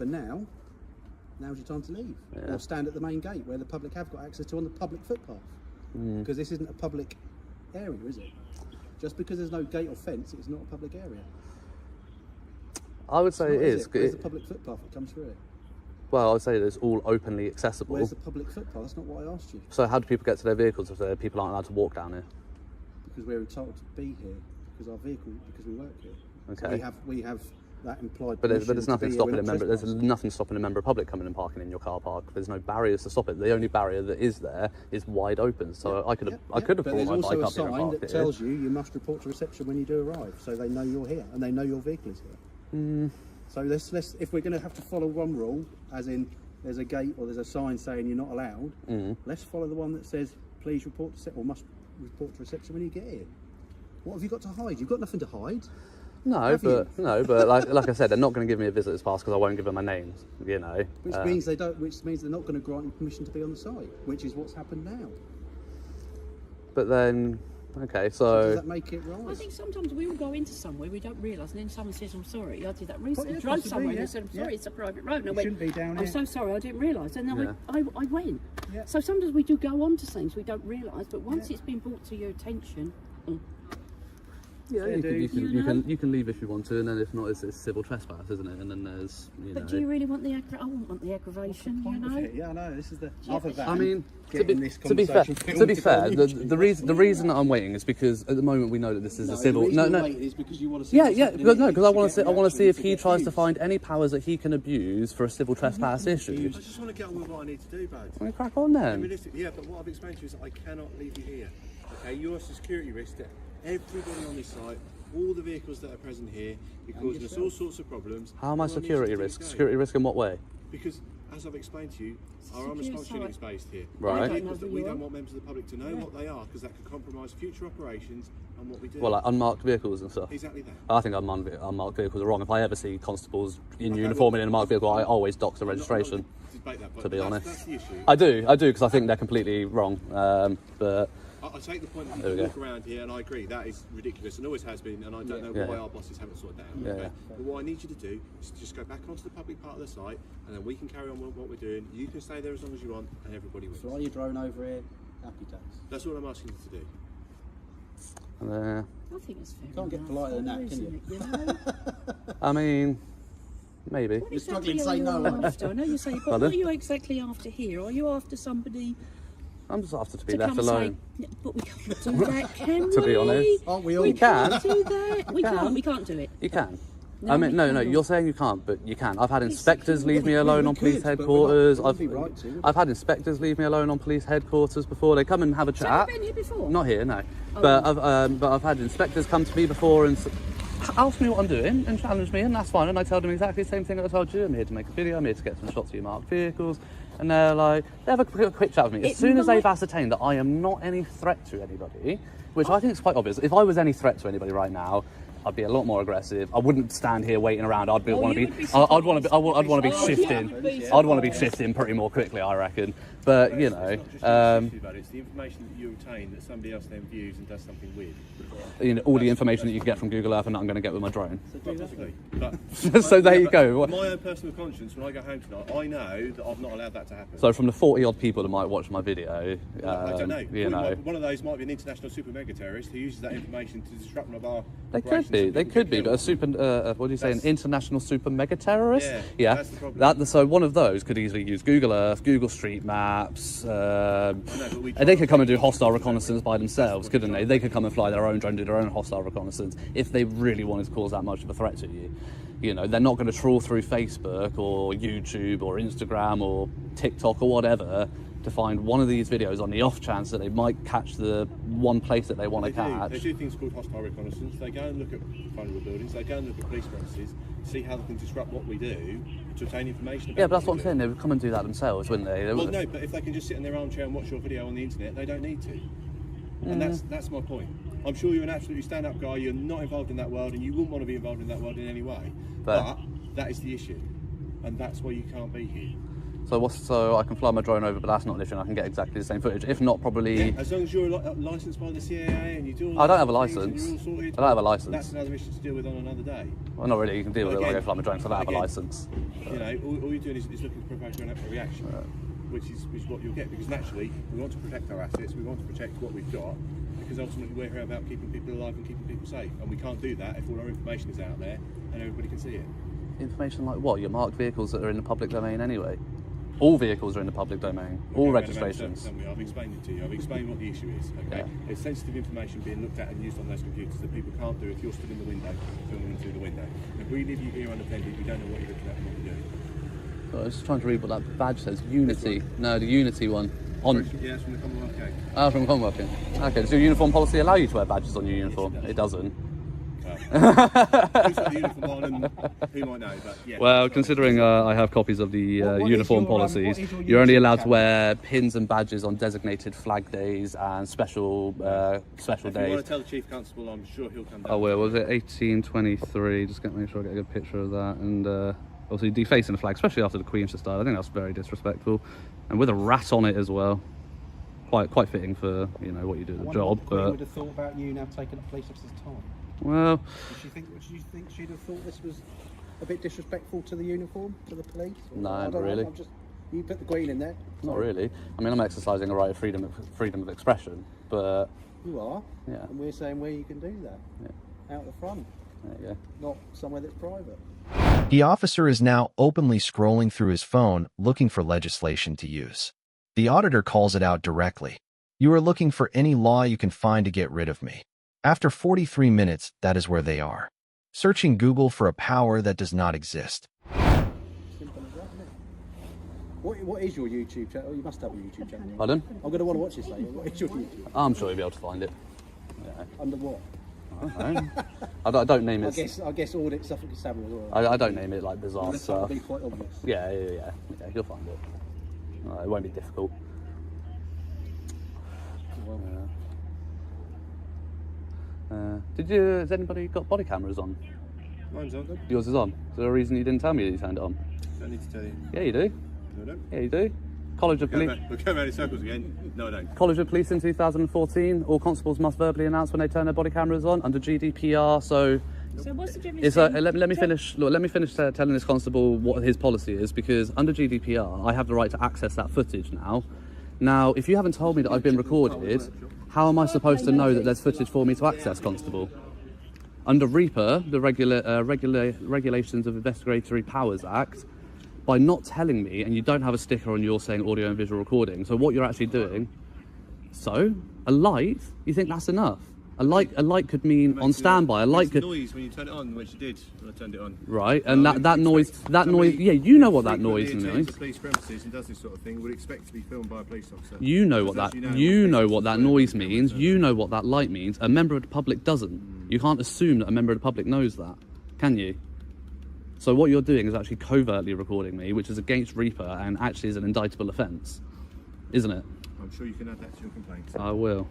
Speaker 3: now's your time to leave. Or stand at the main gate where the public have got access to on the public footpath. Because this isn't a public area, is it? Just because there's no gate or fence, it's not a public area.
Speaker 2: I would say it is.
Speaker 3: Where's the public footpath that comes through it?
Speaker 2: Well, I would say that it's all openly accessible.
Speaker 3: Where's the public footpath? That's not what I asked you.
Speaker 2: So how do people get to their vehicles if people aren't allowed to walk down here?
Speaker 3: Because we're entitled to be here, because our vehicle, because we work here.
Speaker 2: Okay.
Speaker 3: So we have that implied.
Speaker 2: But there's
Speaker 3: permission
Speaker 2: nothing
Speaker 3: to be
Speaker 2: stopping
Speaker 3: here.
Speaker 2: a
Speaker 3: We're not
Speaker 2: member. There's
Speaker 3: trespassing.
Speaker 2: nothing stopping a member of public coming and parking in your car park. There's no barriers to stop it. The only barrier that is there is wide open. So I could have
Speaker 3: But
Speaker 2: brought my bike
Speaker 3: there's
Speaker 2: up
Speaker 3: also
Speaker 2: here
Speaker 3: a
Speaker 2: and
Speaker 3: sign
Speaker 2: parked
Speaker 3: that
Speaker 2: it here.
Speaker 3: tells you must report to reception when you do arrive, so they know you're here and they know your vehicle is here. So let's if we're going to have to follow one rule, as in there's a gate or there's a sign saying you're not allowed, let's follow the one that says please report to or must report to reception when you get here. What have you got to hide? You've got nothing to hide.
Speaker 2: No, but like I said, they're not going to give me a visitor's pass because I won't give them my names.
Speaker 3: Which means they don't. Which means they're not going to grant you permission to be on the site, which is what's happened now.
Speaker 2: But then, okay,
Speaker 3: Does
Speaker 2: so
Speaker 3: that make it right?
Speaker 1: I think sometimes we will go into somewhere we don't realise, and then someone says, "I'm sorry." I did that
Speaker 3: yeah,
Speaker 1: recently. I drove
Speaker 3: possibly,
Speaker 1: somewhere
Speaker 3: yeah.
Speaker 1: and they said, "I'm sorry,
Speaker 3: Yeah.
Speaker 1: it's a private road." And I
Speaker 3: You
Speaker 1: went,
Speaker 3: shouldn't be down
Speaker 1: "I'm
Speaker 3: here."
Speaker 1: so sorry, I didn't realise." And then
Speaker 2: Yeah.
Speaker 1: I went.
Speaker 3: Yeah.
Speaker 1: So sometimes we do go on to things we don't realise, but once it's been brought to your attention,
Speaker 2: yeah,
Speaker 3: Fair dues.
Speaker 2: you can leave if you want to, and then if not, it's civil trespass, isn't it? And then there's
Speaker 1: But do you really want the I wouldn't want the aggravation, you know?
Speaker 3: Yeah, I know. This is the other than
Speaker 2: I mean, to
Speaker 3: getting
Speaker 2: be
Speaker 3: this
Speaker 2: fair,
Speaker 3: conversation filmed
Speaker 2: the reason that I'm waiting is because at the moment we know that this is a civil.
Speaker 3: The reason you're waiting is because you want to see.
Speaker 2: Because I want to see if he tries to find any powers that he can abuse for a civil trespass issue.
Speaker 5: I just want to get on with what I need to do, bud.
Speaker 2: Well, crack on then.
Speaker 5: Realistically, yeah, but what I've explained to you is that I cannot leave you here. Okay, you're a security risk to everybody on this site, all the vehicles that are present here, you're causing us all sorts of problems.
Speaker 2: How am I
Speaker 5: All I need
Speaker 2: security
Speaker 5: you to do
Speaker 2: risk?
Speaker 5: is go.
Speaker 2: Security risk in what way?
Speaker 5: Because, as I've explained to you, our own
Speaker 1: Secure
Speaker 5: response unit is
Speaker 1: site.
Speaker 5: based here.
Speaker 2: Right.
Speaker 5: Vehicles that we don't want members of the public to know what they are, because that could compromise future operations and what we do.
Speaker 2: Well, like unmarked vehicles and stuff.
Speaker 5: Exactly that.
Speaker 2: I think unmarked vehicles are wrong. If I ever see constables in uniform in a marked vehicle, I always dox the registration.
Speaker 5: Debate that, but
Speaker 2: To be honest,
Speaker 5: that's the issue.
Speaker 2: I do, because I think they're completely wrong. But
Speaker 5: I take the point that you walk around here, and I agree that is ridiculous and always has been, and I don't know why our bosses haven't sorted that out. Okay? But what I need you to do is to just go back onto the public part of the site, and then we can carry on with what we're doing. You can stay there as long as you want, and everybody wins.
Speaker 3: Fly your drone over here, happy days.
Speaker 5: That's all I'm asking you to do.
Speaker 1: I think it's fair.
Speaker 3: You can't get politer than that, can you?
Speaker 1: You know?
Speaker 2: I mean, maybe.
Speaker 1: What
Speaker 3: You're struggling
Speaker 1: exactly
Speaker 3: to say
Speaker 1: are
Speaker 3: no,
Speaker 1: you
Speaker 3: aren't you?
Speaker 1: after? I know you say, but what are you exactly after here? Are you after somebody
Speaker 2: I'm just after to be
Speaker 1: to
Speaker 2: left
Speaker 1: come and
Speaker 2: alone.
Speaker 1: say, "Yeah, but we can't do that, can
Speaker 2: To
Speaker 1: we?
Speaker 2: be honest.
Speaker 3: Aren't we all?
Speaker 1: We
Speaker 2: You can.
Speaker 1: can't do that. We can't do it.
Speaker 2: You can.
Speaker 1: No,
Speaker 2: I mean,
Speaker 1: we
Speaker 2: no,
Speaker 1: can't.
Speaker 2: you're saying you can't, but you can. I've had inspectors leave me
Speaker 3: we
Speaker 2: alone on
Speaker 3: could,
Speaker 2: police
Speaker 3: but we're not-
Speaker 2: headquarters.
Speaker 3: we wouldn't be right to, would we?
Speaker 2: I've had inspectors leave me alone on police headquarters before. They come and have a
Speaker 1: So have
Speaker 2: chat.
Speaker 1: you been here before?
Speaker 2: Not here, no.
Speaker 1: Oh.
Speaker 2: But I've had inspectors come to me before and ask me what I'm doing and challenge me, and that's fine. And I tell them exactly the same thing that I told you. I'm here to make a video. I'm here to get some shots of your marked vehicles. And they're like, they have a quick chat with me. As soon as they've ascertained that I am not any threat to anybody, which I think is quite obvious. If I was any threat to anybody right now, I'd be a lot more aggressive. I wouldn't stand here waiting around. I'd want to be. I'd want to be shifting. I'd want to be shifting pretty more quickly, I reckon. But you know,
Speaker 5: It's not just the issue about it, it's the information that you obtain that somebody else then views and does something with.
Speaker 2: all the information that you can get from Google Earth, and that I'm going to get with my drone.
Speaker 5: Possibly. But,
Speaker 2: So there you go.
Speaker 5: My own personal conscience, when I go home tonight, I know that I've not allowed that to happen.
Speaker 2: So from the 40 odd people that might watch my video,
Speaker 5: I don't know.
Speaker 2: you know,
Speaker 5: One of those might be an international super mega terrorist who uses that information to disrupt one of our.
Speaker 2: they could be. They could be. But a super, what do you say, an international super mega terrorist?
Speaker 5: Yeah, that's the problem.
Speaker 2: So one of those could easily use Google Earth, Google Street Maps,
Speaker 5: we
Speaker 2: and they could come and do hostile reconnaissance by themselves, couldn't they? They could come and fly their own drone, do their own hostile reconnaissance if they really wanted to cause that much of a threat to you. You know, they're not going to trawl through Facebook or YouTube or Instagram or TikTok or whatever to find one of these videos on the off chance that they might catch the one place that they want to catch.
Speaker 5: They do things called hostile reconnaissance. They go and look at vulnerable buildings. They go and look at police premises, see how they can disrupt what we do to obtain information about.
Speaker 2: Yeah, but that's what I'm
Speaker 5: we
Speaker 2: saying.
Speaker 5: do.
Speaker 2: They would come and do that themselves, wouldn't they?
Speaker 5: Well, no, but if they can just sit in their armchair and watch your video on the internet, they don't need to. And that's my point. I'm sure you're an absolutely stand-up guy. You're not involved in that world, and you wouldn't want to be involved in that world in any way. But that is the issue, and that's why you can't be here.
Speaker 2: So I can fly my drone over, but that's not an issue. And I can get exactly the same footage. If not, probably.
Speaker 5: Yeah, as long as you're licensed by the CAA and you do all
Speaker 2: I don't have a
Speaker 5: those things
Speaker 2: license.
Speaker 5: and you're all sorted,
Speaker 2: I don't have a license.
Speaker 5: That's another issue to deal with on another day.
Speaker 2: Well, not really. You can deal with it when I go
Speaker 5: Again-
Speaker 2: fly my drone, so I don't have a
Speaker 5: again,
Speaker 2: license.
Speaker 5: You know, all you're doing is looking to provoke a reaction, which is what you'll get. Because naturally, we want to protect our assets. We want to protect what we've got. Because ultimately, we're here about keeping people alive and keeping people safe, and we can't do that if all our information is out there and everybody can see it.
Speaker 2: Information like what? Your marked vehicles that are in the public domain anyway. All vehicles are in the public domain. All registrations.
Speaker 5: I've explained it to you. I've explained what the issue is. Okay, it's sensitive information being looked at and used on those computers that people can't do if you're stood in the window, filming through the window. If we leave you here unattended, we don't know what you're looking at and what you're doing.
Speaker 2: So I was just trying to read what that badge says. Unity. No, the Unity one.
Speaker 5: Yeah, it's from the Commonwealth Code.
Speaker 2: Oh, from Commonwealth. Okay, does your uniform policy allow you to wear badges on your uniform? It doesn't.
Speaker 5: Who's got the uniform on and who might know, but yeah.
Speaker 2: Well, considering I have copies of the
Speaker 3: What is
Speaker 2: uniform
Speaker 3: your,
Speaker 2: policies,
Speaker 3: what is your
Speaker 2: you're only
Speaker 3: YouTube
Speaker 2: allowed to
Speaker 3: channel?
Speaker 2: wear pins and badges on designated flag days and special
Speaker 5: If you want
Speaker 2: days.
Speaker 5: to tell the Chief Constable, I'm sure he'll come down.
Speaker 2: Oh, where was it? 1823. Just make sure I get a good picture of that. And obviously defacing the flag, especially after the Queen's style. I think that's very disrespectful, and with a rat on it as well. Quite fitting for what you do the job.
Speaker 3: What the Queen
Speaker 2: But
Speaker 3: would have thought about you now taking a police officer's time.
Speaker 2: well,
Speaker 3: Do you think she'd have thought this was a bit disrespectful to the uniform, to the police? Or-
Speaker 2: No,
Speaker 3: I don't
Speaker 2: not
Speaker 3: know,
Speaker 2: really.
Speaker 3: You put the Queen in there.
Speaker 2: not really. I mean, I'm exercising a right of freedom of expression, but
Speaker 3: You are.
Speaker 2: Yeah.
Speaker 3: And we're saying where you can do that.
Speaker 2: Yeah.
Speaker 3: Out the front,
Speaker 2: there you go.
Speaker 3: not somewhere that's private.
Speaker 4: The officer is now openly scrolling through his phone looking for legislation to use. The auditor calls it out directly. You are looking for any law you can find to get rid of me. After 43 minutes, that is where they are. Searching Google for a power that does not exist.
Speaker 3: Simple as that, isn't it? What is your YouTube channel? You must have a YouTube channel.
Speaker 2: Pardon?
Speaker 3: I'm going to want to watch this later. What is your YouTube?
Speaker 2: I'm sure you'll be able to find it.
Speaker 3: Under what?
Speaker 2: I don't name it.
Speaker 3: I guess audit Suffolk Constabulary. As well.
Speaker 2: I don't name it like bizarre
Speaker 3: That
Speaker 2: stuff.
Speaker 3: would be quite obvious.
Speaker 2: Yeah, you'll find it. It won't be difficult.
Speaker 3: Well,
Speaker 2: Has anybody got body cameras on?
Speaker 5: Mine's on. Good.
Speaker 2: Yours is on. Is there a reason you didn't tell me that you turned it on?
Speaker 5: Don't need to tell you.
Speaker 2: Yeah, you do.
Speaker 5: No, I don't.
Speaker 2: Yeah, you do. College of Police.
Speaker 5: We're going around in circles again. No, I don't.
Speaker 2: College of Police in 2014. All constables must verbally announce when they turn their body cameras on under GDPR. So
Speaker 1: what's the difference?
Speaker 2: it's let me finish. Look, let me finish telling this constable what his policy is, because under GDPR, I have the right to access that footage now. Now, if you haven't told me that I've been recorded, how am I supposed to know that there's footage for me to access, constable? Under REPA, the Regulations of Investigatory Powers Act, by not telling me, and you don't have a sticker on yours saying audio and visual recording, so what you're actually doing, so a light, you think that's enough? A light could mean on standby. A light could
Speaker 5: noise when you turn it on, which you did when I turned it on.
Speaker 2: Right, and that noise. Yeah, you know what that noise means.
Speaker 5: The police premises and does this sort of thing would expect to be filmed by a police officer.
Speaker 2: You know what that. You know what that noise means. You know what that light means. A member of the public doesn't. You can't assume that a member of the public knows that, can you? So what you're doing is actually covertly recording me, which is against REPA and actually is an indictable offence, isn't it?
Speaker 5: I'm sure you can add that to your complaint.
Speaker 2: I will.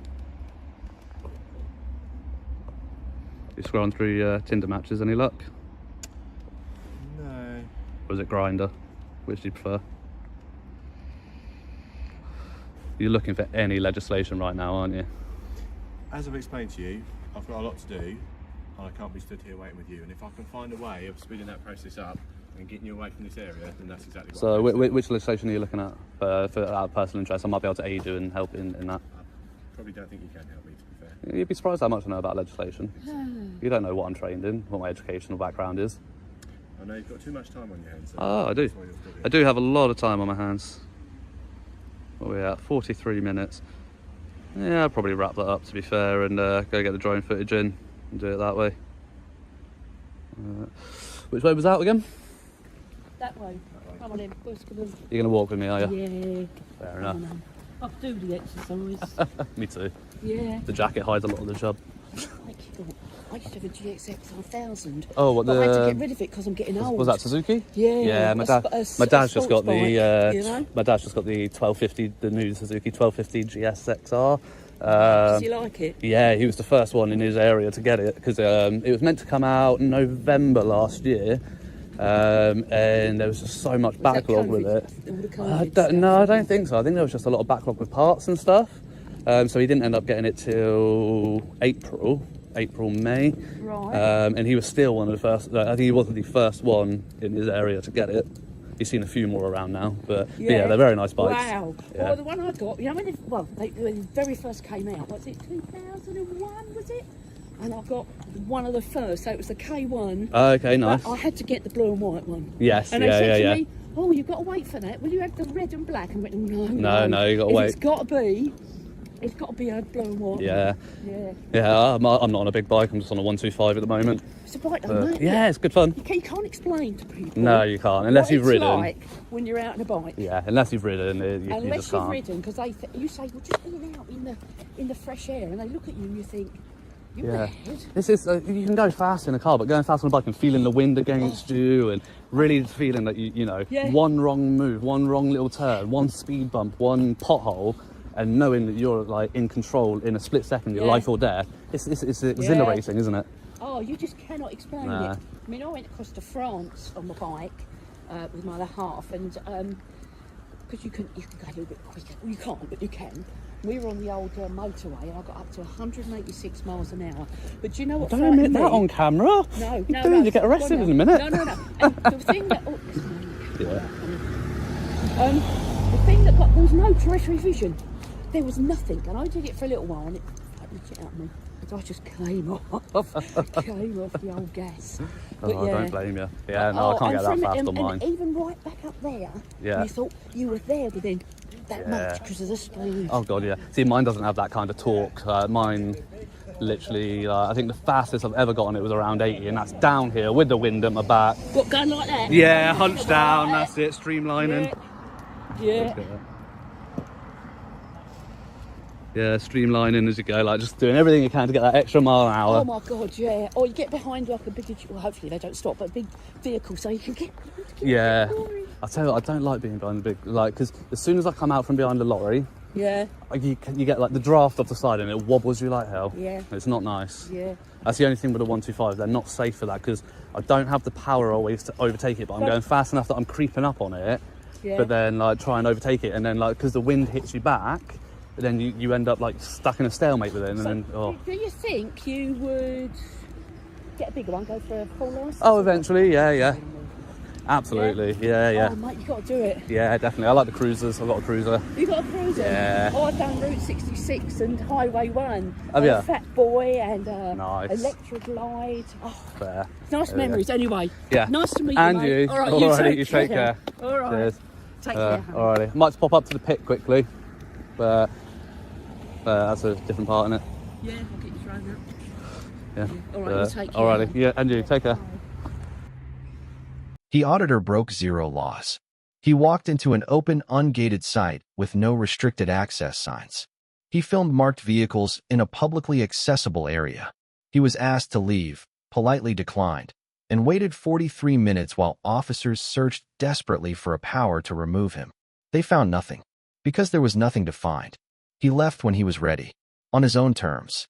Speaker 2: You scrolling through your Tinder matches, any luck?
Speaker 5: No.
Speaker 2: Or is it Grindr? Which do you prefer? You're looking for any legislation right now, aren't you?
Speaker 5: As I've explained to you, I've got a lot to do, and I can't be stood here waiting with you. And if I can find a way of speeding that process up and getting you away from this area, then that's exactly what
Speaker 2: So
Speaker 5: I'm doing.
Speaker 2: which legislation are you looking at for our personal interest? I might be able to aid you and help in that.
Speaker 5: I probably don't think you can help me, to be fair.
Speaker 2: You'd be surprised how much I know about legislation. You don't know what I'm trained in, what my educational background is.
Speaker 5: I know you've got too much time on your hands. So
Speaker 2: Oh, I do.
Speaker 5: that's why you're still here.
Speaker 2: I do have a lot of time on my hands. What are we at? 43 minutes. Yeah, I'll probably wrap that up, to be fair, and go get the drone footage in and do it that way. Which way was that again?
Speaker 1: That way. Come on in.
Speaker 2: You're going to walk with me, are you?
Speaker 1: Yeah.
Speaker 2: Fair enough.
Speaker 1: I do the exercise.
Speaker 2: Me too.
Speaker 1: Yeah.
Speaker 2: The jacket hides a lot of the job.
Speaker 1: I used to have a GXX 1000.
Speaker 2: Oh, what
Speaker 1: but I had to
Speaker 2: the...
Speaker 1: get rid of it because I'm getting old.
Speaker 2: Was that Suzuki?
Speaker 1: Yeah.
Speaker 2: Yeah, my dad's just got the my dad's just got the 1250, the new Suzuki 1250 GSXR.
Speaker 1: Does he like it?
Speaker 2: Yeah, he was the first one in his area to get it because it was meant to come out in November last year, and there was just so much backlog with it. No, I don't think so. I think there was just a lot of backlog with parts and stuff. So he didn't end up getting it till April, May.
Speaker 1: Right.
Speaker 2: And he was still one of the first. I think he wasn't the first one in his area to get it. He's seen a few more around now, but yeah, they're very nice bikes.
Speaker 1: Wow.
Speaker 2: Yeah.
Speaker 1: Well, the one I got, you know, when they very first came out, was it 2001, was it? And I got one of the first, so it was the K1.
Speaker 2: Okay, nice.
Speaker 1: But I had to get the blue and white one.
Speaker 2: Yes,
Speaker 1: and they said to me, oh, you've got to wait for that. Will you have the red and black? And I went, no,
Speaker 2: you got to wait.
Speaker 1: It's got to be a blue and white.
Speaker 2: Yeah.
Speaker 1: One.
Speaker 2: Yeah, I'm not on a big bike. I'm just on a 125 at the moment.
Speaker 1: It's a bike, though, mate.
Speaker 2: Yeah, it's good fun.
Speaker 1: You can't explain to people.
Speaker 2: No, you can't unless you've ridden.
Speaker 1: Like when you're out on a bike.
Speaker 2: Yeah, unless you've ridden, you just
Speaker 1: Unless
Speaker 2: can't.
Speaker 1: you've ridden, because you say, well, just being out in the fresh air, and they look at you and you think, you're mad.
Speaker 2: This is you can go fast in a car, but going fast on a bike and feeling the wind against you, and really feeling that you know one wrong move, one wrong little turn, one speed bump, one pothole, and knowing that you're like in control in a split second, your life or death. It's exhilarating, isn't it?
Speaker 1: Oh, you just cannot explain it. I mean, I went across to France on my bike with my other half, and because you can go a little bit quicker. Well, you can't, but you can. We were on the old motorway, and I got up to 186 miles an hour. But do you know what?
Speaker 2: Don't admit that on camera.
Speaker 1: No,
Speaker 2: You get arrested in a minute.
Speaker 1: No. And the thing that the thing that there was no periphery vision. There was nothing, and I did it for a little while, and it legit out of me. So I just came off the old gas. But
Speaker 2: don't blame you. Yeah, no, I can't get that fast on mine.
Speaker 1: And even right back up there, you thought you were there within that much because of the speed.
Speaker 2: Oh god, yeah. See, mine doesn't have that kind of torque. Mine, literally, I think the fastest I've ever gotten it was around 80, and that's down here with the wind at my back.
Speaker 1: What, going like that?
Speaker 2: Yeah, hunched down. That's it. Streamlining.
Speaker 1: Yeah.
Speaker 2: Yeah, streamlining as you go, like just doing everything you can to get that extra mile an hour.
Speaker 1: Oh my God, yeah. Or you get behind like a big, well, hopefully they don't stop, but a big vehicle so you can get.
Speaker 2: Yeah. I tell you what, I don't like being behind the big, like, because as soon as I come out from behind the lorry,
Speaker 1: Yeah.
Speaker 2: you get like the draft off the side and it wobbles you like hell.
Speaker 1: Yeah.
Speaker 2: It's not nice.
Speaker 1: Yeah.
Speaker 2: That's the only thing with the 125. They're not safe for that because I don't have the power always to overtake it, but I'm going fast enough that I'm creeping up on it.
Speaker 1: Yeah.
Speaker 2: But then like try and overtake it, and then like because the wind hits you back, then you end up like stuck in a stalemate with it, and
Speaker 1: So,
Speaker 2: then
Speaker 1: do you think you would get a bigger one, go for a full license?
Speaker 2: Oh, eventually, yeah. Absolutely, yeah.
Speaker 1: Oh, mate, you got to do it.
Speaker 2: Yeah, definitely. I like the cruisers. I've got a cruiser.
Speaker 1: You got a cruiser?
Speaker 2: Yeah.
Speaker 1: Oh, I've done Route 66 and Highway 1.
Speaker 2: Have ya?
Speaker 1: Fat Boy and
Speaker 2: Nice.
Speaker 1: Electroglide. Oh,
Speaker 2: Fair.
Speaker 1: nice memories anyway.
Speaker 2: Yeah.
Speaker 1: Nice to meet
Speaker 2: And
Speaker 1: you, mate.
Speaker 2: you.
Speaker 1: All right,
Speaker 2: Alrighty,
Speaker 1: you take care. All right.
Speaker 2: Cheers.
Speaker 1: Take care.
Speaker 2: Alrighty. I might just pop up to the pit quickly, but that's a different part, isn't it?
Speaker 1: Yeah, I'll get you thrown out.
Speaker 2: Yeah.
Speaker 1: All right, you take care.
Speaker 2: Alrighty. Yeah, and you. Take care.
Speaker 4: The auditor broke 0 laws. He walked into an open, ungated site with no restricted access signs. He filmed marked vehicles in a publicly accessible area. He was asked to leave, politely declined, and waited 43 minutes while officers searched desperately for a power to remove him. They found nothing. Because there was nothing to find, he left when he was ready, on his own terms.